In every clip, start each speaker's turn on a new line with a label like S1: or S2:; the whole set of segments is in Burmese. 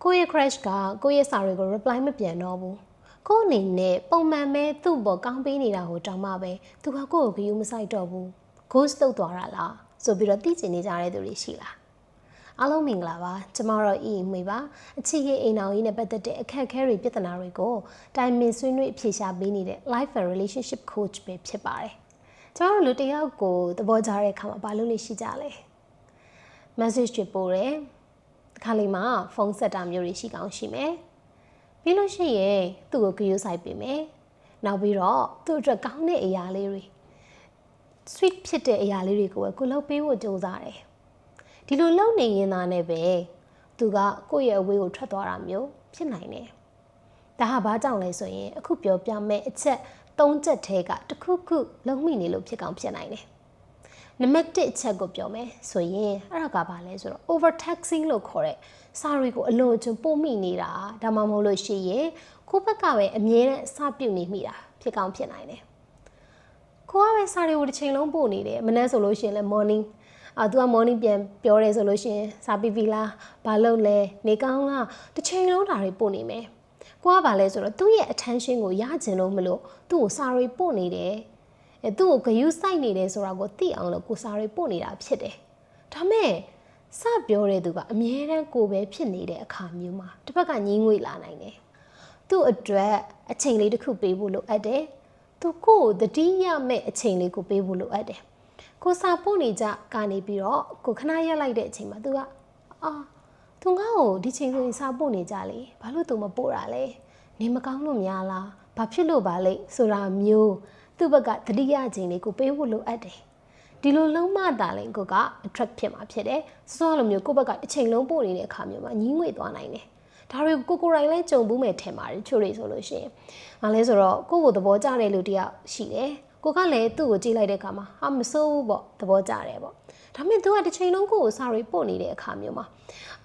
S1: ကိုယ့်ရဲ့ crush ကကိုယ့်ရဲ့စာတွေကို reply မပြန်တော့ဘူးကိုယ့်အနေနဲ့ပုံမှန်ပဲသူ့ပေါ်ကောင်းပေးနေတာကိုတောင်းမှပဲသူကကိုယ့်ကိုဂရုမစိုက်တော့ဘူး ghost တုတ်သွားတာလားဆိုပြီးတော့သိချင်နေကြတဲ့သူတွေရှိလားအားလုံးမင်္ဂလာပါကျမတို့အီမေပါအချစ်ရေးအိမ်အောင်ရေးနဲ့ပတ်သက်တဲ့အခက်အခဲတွေပြဿနာတွေကိုတိုင်ပင်ဆွေးနွေးအဖြေရှာပေးနေတဲ့ life and relationship coach ပဲဖြစ်ပါတယ်ကျမတို့လူတစ်ယောက်ကိုသဘောကျတဲ့အခါမှာဘာလို့လဲရှိကြလဲ message တွေပို့တယ်ခါလေးမှာဖုန်းဆက်တာမျိုးတွေရှိကောင်းရှိမယ်ပြီးလို့ရှိရင်သူ့ကိုဂရုစိုက်ပေးမယ်နောက်ပြီးတော့သူ့အတွက်ကောင်းတဲ့အရာလေးတွေ sweet ဖြစ်တဲ့အရာလေးတွေကိုကိုလုပ်ပေးဖို့ကြိုးစားတယ်ဒီလိုလုပ်နေရင်သားနဲ့ပဲသူကကိုယ့်ရဲ့အဝေးကိုထွက်သွားတာမျိုးဖြစ်နိုင်တယ်ဒါဟာဘာကြောင့်လဲဆိုရင်အခုပြောပြမယ့်အချက်၃ချက်ထဲကတစ်ခုခုလုံးမိနေလို့ဖြစ်ကောင်းဖြစ်နိုင်တယ်နံပါတ်1အချက်ကိုပြောမယ်ဆိုရင်အဲ့ဒါကဘာလဲဆိုတော့ overtaxing လို့ခေါ်တဲ့စာတွေကိုအလွန်အကျွံပို့မိနေတာဒါမှမဟုတ်လို့ရှိရင်ကိုယ့်ဘက်ကပဲအမြဲတမ်းအစပြုတ်နေမိတာဖြစ်ကောင်းဖြစ်နိုင်တယ်ကိုကပဲစာတွေကိုတစ်ချိန်လုံးပို့နေတယ်မနေ့ဆိုလို့ရှိရင်လည်း morningသူက morning ပြန်ပြောတယ်ဆိုလို့ရှိရင်စာပြီးပြီလားဘာလုပ်လဲနေကောင်းလားတစ်ချိန်လုံးဒါတွေပို့နေမယ်ကိုကဘာလဲဆိုတော့သူ့ရဲ့ attention ကိုရချင်လို့မလို့သူ့ကိုစာတွေပို့နေတယ်သူ့ကိုဂရုစိုက်နေတယ်ဆိုတာကိုသိအောင်လို့ကိုစာတွေပို့နေတာဖြစ်တယ်ဒါမဲ့စပြောတဲ့သူကအမြဲတမ်းကိုပဲဖြစ်နေတဲ့အခါမျိုးမှာတစ်ဖက်ကညင်းငွေလာနိုင်တယ်သူ့အတွက်အချိန်လေးတစ်ခုပေးဖို့လိုအပ်တယ်သူကိုယ်တတိယမဲ့အချိန်လေးကိုပေးဖို့လိုအပ်တယ်ကိုစာပို့နေကြကနေပြီးတော့ကိုခဏရက်လိုက်တဲ့အချိန်မှာသူကသူငါ့ကိုဒီချိန်ဆိုရင်စာပို့နေကြလေဘာလို့သူမပို့တာလဲနေမကောင်းလို့များလားဘာဖြစ်လို့ပါလဲဆိုတာမျိုးသူ့ဘက်ကတတိယချိန်လေးကိုပေးဖို့လိုအပ်တယ်ဒီလိုလုံးမတာလည်းကိုက attract ဖြစ်မှာဖြစ်တယ်စောစောလိုမျိုးကိုယ့်ဘက်ကအချိန်လုံးပို့နေတဲ့အခါမျိုးမှာညင်းငွေသွားနိုင်တယ်ဒါတွေကိုကိုယ်တိုင်လည်းကြုံဘူးမယ်ထင်ပါတယ်ချို့တွေဆိုလို့ရှိရင်ဘာလဲဆိုတော့ကိုယ့်ကိုသဘောကျတဲ့လူတယောက်ရှိတယ်ကိုကလည်းသူ့ကိုကြည့်လိုက်တဲ့အခါမှာမစိုးဘူးပေါ့သဘောကျတယ်ပေါ့ဒါပေမဲ့သူကတစ်ချိန်လုံးကိုယ်ကိုစာရေးပို့နေတဲ့အခါမျိုးမှာ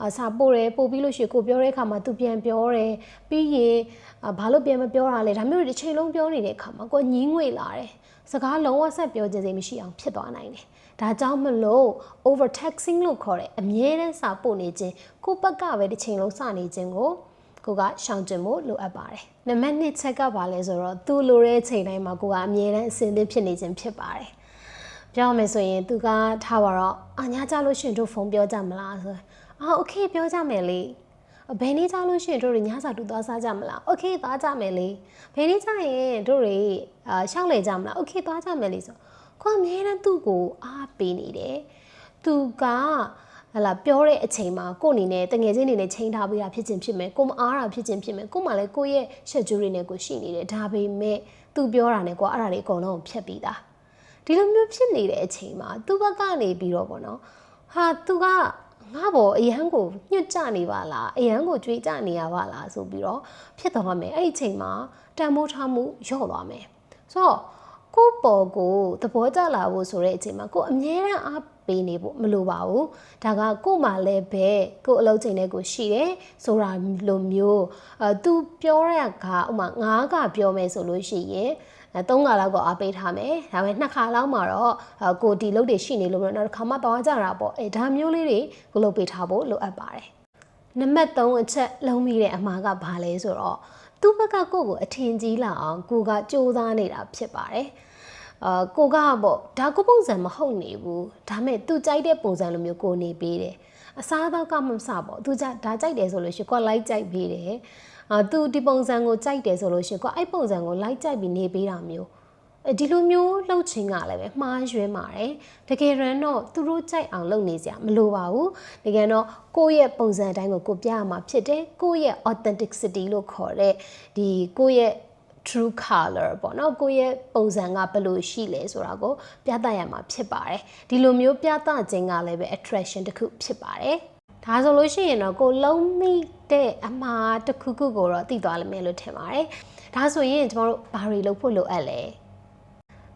S1: စာပို့တယ်ပို့ပြီးလို့ရှိရင်ကိုပြောတဲ့အခါမှာသူပြန်ပြောတယ်ပြီးရင်ဘာလို့ပြန်မပြောတာလဲဒါမျိုးတစ်ချိန်လုံးပြောနေတဲ့အခါမှာကိုညင်းငွေလာတယ်စကားလုံးဝဆက်ပြောခြင်းစိတ်မရှိအောင်ဖြစ်သွားနိုင်တယ်ဒါကြောင့်မလို့ overtaxing လို့ခေါ်တဲ့အမြဲတမ်းစာပို့နေခြင်းကိုယ့်ဘက်ကပဲတစ်ချိန်လုံးစနေခြင်းကိုကရှောင်ကျဉ်ဖို့လိုအပ်ပါတယ်။နံပါတ်2ချက်ကပါလဲဆိုတော့သူ့လိုတဲ့အချိန်တိုင်းမှာကိုကအမြဲတမ်းအစဉ်သင့်ဖြစ်နေခြင်းဖြစ်ပါတယ်။ပြောမယ်ဆိုရင်သူကထားပါတော့ညကြလို့ရှိရင်တို့ဖုန်းပြောကြမလားဆိုโอเคပြောကြမယ်လေ။ဘယ်နေ့ကြလို့ရှိရင်တို့ညစာတူသွားစားကြမလား။ Okay သွားကြမယ်လေ။ဘယ်နေ့ကြရင်တို့တွေရှောက်လေကြမလား။ Okay သွားကြမယ်လေဆိုကိုကအမြဲတမ်းသူ့ကိုအားပေးနေတယ်။သူကပြောတဲ့အချိန်မှာကိုအနေနဲ့တငယ်ချင်းတွေနဲ့ချိန်ထားပေးတာဖြစ်ခြင်းဖြစ်မယ်ကိုမအားတာဖြစ်ခြင်းဖြစ်မယ်ကိုမှလည်းကိုရဲ့ရှက်ကြိုးတွေနဲ့ကိုရှိနေတယ်ဒါပေမဲ့သူပြောတာနဲ့ကိုအဲ့ဒါတွေအကုန်လုံးဖြတ်ပြီးသားဒီလိုမျိုးဖြစ်နေတဲ့အချိန်မှာသူ့ဘက်ကနေပြီးတော့ပေါ့နော်သူကငါ့ဘောအရန်ကိုညှွတ်ကြနေပါလားအရန်ကိုကြွေးကြနေရပါလားဆိုပြီးတော့ဖြစ်သွားမယ်အဲ့ဒီအချိန်မှာတန်မိုးထားမှုလျော့သွားမယ်ဆိုတော့ကိုပေါ်ကိုသဘောကျလာဖို့ဆိုတဲ့အချိန်မှာကိုအမြဲတမ်းအားပေးနေဖို့မလိုပါဘူးဒါကကို့မှာလည်းပဲကို့အလုပ်ချိန်နဲ့ကိုရှိတယ်ဆိုတာလိုမျိုးသူပြောရကဥမာ9ခါပြောမယ်ဆိုလို့ရှိရင်3ခါလောက်ကိုအားပေးထားမယ်ဒါပေမဲ့2ခါလောက်မှာတော့ကိုဒီလုပ်တွေရှိနေလို့နောက်တစ်ခါမှသွားကြတာပေါ့ဒါမျိုးလေးတွေကိုလုပ်ပေးထားဖို့လိုအပ်ပါတယ်နံပါတ်3အချက်လုံးမိတဲ့အမှားကဘာလဲဆိုတော့သူ့ဘက်ကကိုကိုအထင်ကြီးလာအောင်ကိုကစူးစမ်းနေတာဖြစ်ပါတယ်ကိုကပေါ့ဒါကိုပုံစံမဟုတ်နေဘူးဒါမဲ့သူကြိုက်တဲ့ပုံစံလိုမျိုးကိုနေပေးတယ်အစားအသောက်ကမစပေါ့သူဒါကြိုက်တယ်ဆိုလို့ရှိရင်ကိုလိုက်ကြိုက်ပေးတယ်သူဒီပုံစံကိုကြိုက်တယ်ဆိုလို့ရှိရင်ကိုအဲ့ပုံစံကိုလိုက်ကြိုက်ပြီးနေပေးတာမျိုးဒီလိုမျိုးလှုပ်ခြင်းကလည်းပဲမှားယွင်းပါတယ်တကယ်ရန်တော့သူတို့ကြိုက်အောင်လုပ်နေစရာမလိုပါဘူးတကယ်တော့ကိုယ့်ရဲ့ပုံစံအတိုင်းကိုပြရမှာဖြစ်တယ်ကိုယ့်ရဲ့ authenticity လို့ခေါ်တဲ့ဒီကိုယ့်ရဲ့true color ပေါ့နော်ကိုယ့်ရဲ့ပုံစံကဘယ်လိုရှိလဲဆိုတာကိုပြသရမှာဖြစ်ပါတယ်ဒီလိုမျိုးပြသခြင်းကလည်းပဲ attraction တစ်ခုဖြစ်ပါတယ်ဒါဆိုလို့ရှိရင်တော့ကိုလုံးမိတဲ့အမှားတစ်ခုခုကိုတော့သိသွားလိမ့်မယ်လို့ထင်ပါတယ်ဒါဆိုရင်ကျမတို့ဘာတွေလုပ်ဖို့လိုအပ်လဲ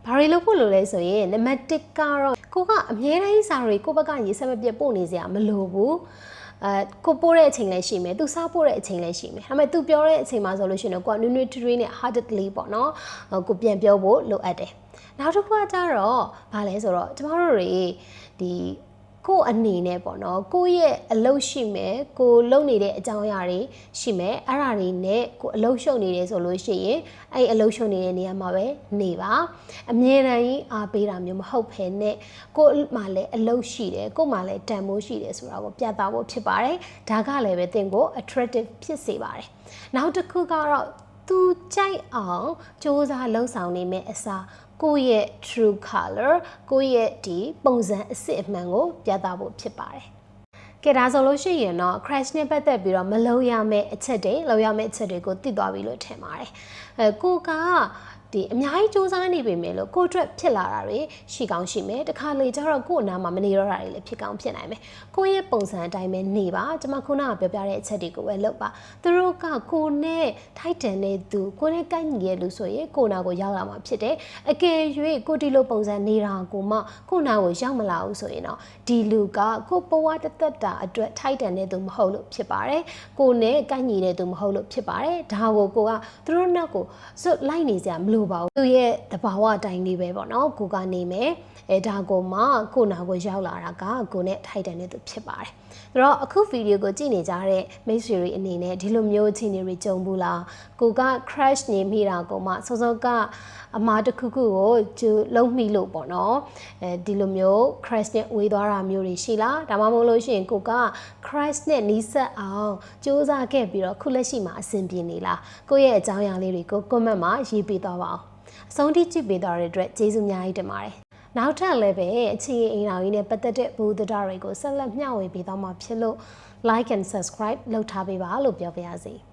S1: ဘာတွေလုပ်ဖို့လိုလဲဆိုရင်နံပါတ်1ကတော့ကိုကအမြဲတမ်းစာတွေကိုဘက်ကရေးဆက်မပြတ်ပို့နေစရာမလိုဘူးကိုပို့တဲ့အချိန်လည်းရှိမယ်သူစားပို့တဲ့အချိန်လည်းရှိမယ်ဒါပေမဲ့သူပြောတဲ့အချိန်မှာဆိုလို့ရှိရင်တော့ကိုကနွေးနွေးထွေးထွေးနဲ့ heartedly ပေါ့နော်ကိုပြန်ပြောဖို့လိုအပ်တယ်နောက်တစ်ခုကကြတော့ဘာလဲဆိုတော့ကျမတို့တွေဒီ ကို့အနေနဲ့ပေါ့နော်ကိုယ့်ရဲ့အလုပ်ရှိမယ်ကိုလုံနေတဲ့အကြောင်းအရာတွေရှိမယ်အဲ့ဒါတွေနဲ့ကိုအလုပ်ရှုပ်နေတယ်ဆိုလို့ရှိရင်အဲ့အလုပ်ရှုပ်နေတဲ့နေရာမှာပဲနေပါအမြဲတမ်းအားပေးတာမျိုးမဟုတ်ဘဲနဲ့ကို့မှာလည်းအလုပ်ရှိတယ်ကို့မှာလည်းတန်ဖိုးရှိတယ်ဆိုတာကိုပြသဖို့ဖြစ်ပါတယ်ဒါကလည်းပဲသင်ကို attractive ဖြစ်စေပါတယ်နောက်တစ်ခုကတော့သူကြိုက်အောင်စ조사လှုပ်ဆောင်နေမယ့်အစားကိုယ့်ရဲ့ true color ကိုယ့်ရဲ့ဒီပုံစံအစစ်အမှန်ကိုပြသဖို့ဖြစ်ပါတယ်ကဲဒါဆိုလို့ရှိရင်တော့ crash နဲ့ပတ်သက်ပြီးတော့မလုံရမယ့်အချက်တွေလုံရမယ့်အချက်တွေကိုသိသွားပြီလို့ထင်ပါတယ်ကိုကဒီအများကြီးစူးစမ်းနေပေမဲ့လို့ကိုအတွက်ဖြစ်လာတာတွေရှိကောင်းရှိမယ်တခါလေကျတော့ကို့အနာမှာမနေတော့တာတွေလည်းဖြစ်ကောင်းဖြစ်နိုင်မယ်ကိုရဲ့ပုံစံအတိုင်းပဲနေပါကျွန်မခုနကပြောပြတဲ့အချက်တွေကိုပဲလုပ်ပါသူတို့ကကိုနဲ့ထိုက်တန်တဲ့သူကိုနဲ့ကိုက်ညီရဲ့လူဆိုရင်ကိုနာကိုရောက်လာမှာဖြစ်တယ်အကယ်၍ကိုဒီလိုပုံစံနေတာကိုမှကိုနာကိုရောက်မလာဘူးဆိုရင်တော့ဒီလူကကိုဘဝတသက်တာအတွက်ထိုက်တန်တဲ့သူမဟုတ်လို့ဖြစ်ပါတယ်ကိုနဲ့ကိုက်ညီတဲ့သူမဟုတ်လို့ဖြစ်ပါတယ်ဒါကိုကိုကသူတို့နောက်ကိုစွတ်လိုက်နေစရာမလိုပါဘူးသူရဲ့တဘာဝအတိုင်းလေးပဲပေါ့နော်ကိုကနေမယ်ဒါကိုမှကိုနာကိုရောက်လာတာကကိုနဲ့ထိုက်တန်တဲ့သူဖြစ်ပါတယ်ဆိုတော့အခုဗီဒီယိုကိုကြည့်နေကြတဲ့မိတ်ဆွေတွေအနေနဲ့ဒီလိုမျိုးအခြေအနေတွေကြုံဘူးလားကိုက crash နေမိတာကိုမှစောစောကအမားတစ်ခုခုကိုကျလုံးမိလို့ပေါ့နော်ဒီလိုမျိုး crash နဲ့ဝေးသွားတာမျိုးတွေရှိလားဒါမှမဟုတ်လို့ရှိရင်ကိုက crash နဲ့နီးစပ်အောင်စူးစမ်းခဲ့ပြီးတော့ခုလက်ရှိမှာအဆင်ပြေနေလားကိုယ့်ရဲ့အကြောင်းအရာလေးတွေကို comment မှာရေးပေးသွားပါအောင်အဆုံးထိကြည့်ပေးသွားတဲ့အတွက်ကျေးဇူးအများကြီးတင်ပါတယ်နောက်ထပ်လည်းပဲအခြေအနေအင်တာဗျူးနဲ့ပတ်သက်တဲ့ဘူဒတာတွေကိုဆက်လက်မျှဝေပေးသွားမှာဖြစ်လို့ like and subscribe လုပ်ထားပေးပါလို့ပြောပါရစေ။